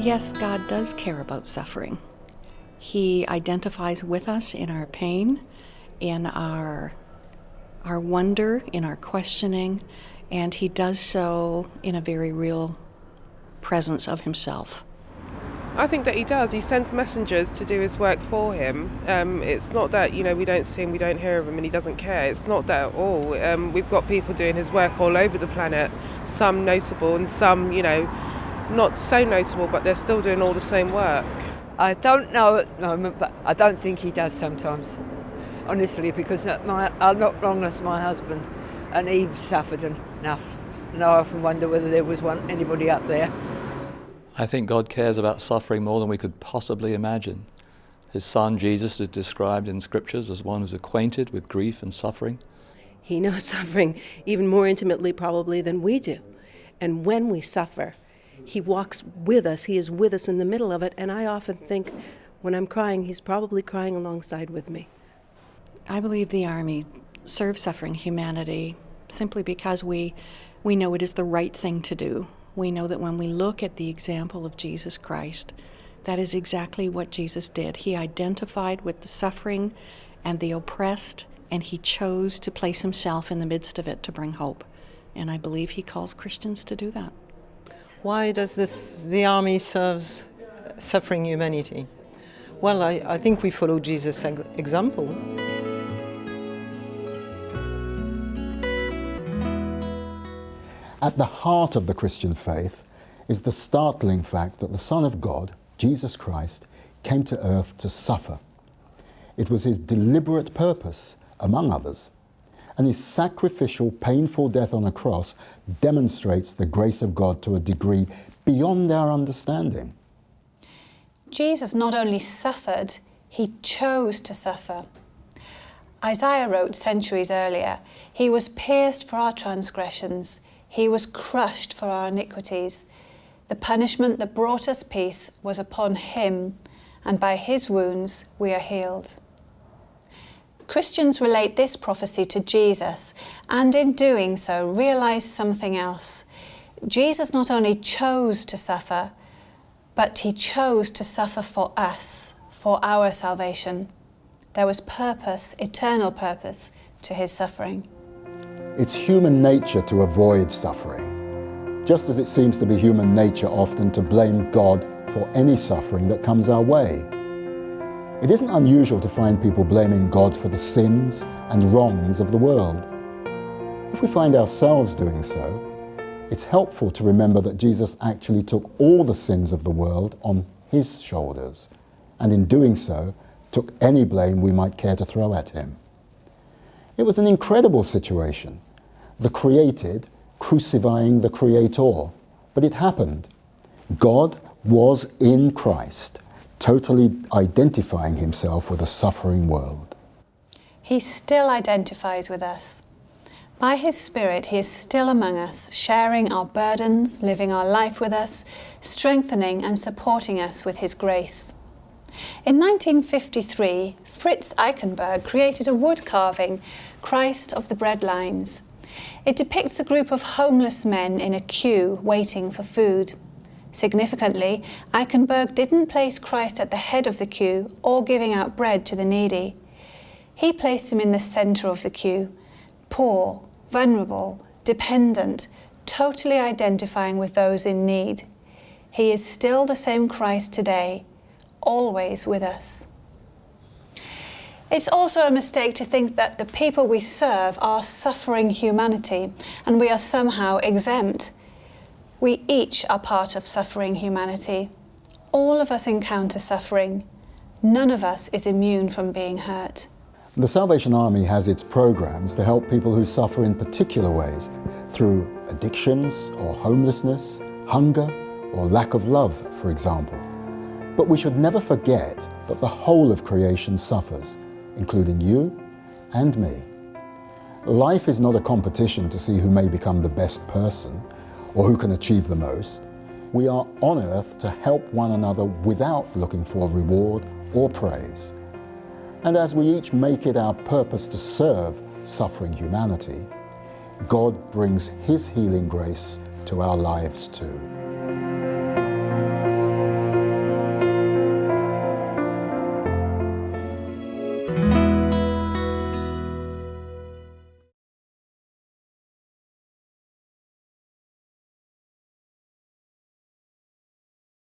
Yes, God does care about suffering. He identifies with us in our pain, in our wonder, in our questioning, and he does so in a very real presence of himself. I think that he does. He sends messengers to do his work for him. It's not that, we don't see him, we don't hear of him, and he doesn't care. It's not that at all. We've got people doing his work all over the planet, some notable and some, not so notable, but they're still doing all the same work. I don't know at the moment, but I don't think he does sometimes, honestly, because I'm not wrong as my husband, and he suffered enough. And I often wonder whether there was anybody up there. I think God cares about suffering more than we could possibly imagine. His son Jesus is described in scriptures as one who's acquainted with grief and suffering. He knows suffering even more intimately probably than we do. And when we suffer, he walks with us. He is with us in the middle of it. And I often think when I'm crying, he's probably crying alongside with me. I believe the Army serves suffering humanity simply because we know it is the right thing to do. We know that when we look at the example of Jesus Christ, that is exactly what Jesus did. He identified with the suffering and the oppressed, and he chose to place himself in the midst of it to bring hope. And I believe he calls Christians to do that. Why does the Army serves suffering humanity? Well, I think we follow Jesus' example. At the heart of the Christian faith is the startling fact that the Son of God, Jesus Christ, came to earth to suffer. It was his deliberate purpose, among others, and his sacrificial, painful death on a cross demonstrates the grace of God to a degree beyond our understanding. Jesus not only suffered, he chose to suffer. Isaiah wrote centuries earlier, "He was pierced for our transgressions, he was crushed for our iniquities. The punishment that brought us peace was upon him, and by his wounds we are healed." Christians relate this prophecy to Jesus, and in doing so realize something else. Jesus not only chose to suffer, but he chose to suffer for us, for our salvation. There was purpose, eternal purpose, to his suffering. It's human nature to avoid suffering, just as it seems to be human nature often to blame God for any suffering that comes our way. It isn't unusual to find people blaming God for the sins and wrongs of the world. If we find ourselves doing so, it's helpful to remember that Jesus actually took all the sins of the world on his shoulders, and in doing so, took any blame we might care to throw at him. It was an incredible situation, the created crucifying the Creator, but it happened. God was in Christ, totally identifying himself with a suffering world. He still identifies with us. By his Spirit, he is still among us, sharing our burdens, living our life with us, strengthening and supporting us with his grace. In 1953, Fritz Eichenberg created a wood carving, Christ of the Bread Lines. It depicts a group of homeless men in a queue waiting for food. Significantly, Eichenberg didn't place Christ at the head of the queue or giving out bread to the needy. He placed him in the centre of the queue, poor, vulnerable, dependent, totally identifying with those in need. He is still the same Christ today, always with us. It's also a mistake to think that the people we serve are suffering humanity and we are somehow exempt. We each are part of suffering humanity. All of us encounter suffering. None of us is immune from being hurt. The Salvation Army has its programs to help people who suffer in particular ways, through addictions or homelessness, hunger or lack of love, for example. But we should never forget that the whole of creation suffers, including you and me. Life is not a competition to see who may become the best person or who can achieve the most. We are on earth to help one another without looking for reward or praise. And as we each make it our purpose to serve suffering humanity, God brings his healing grace to our lives too.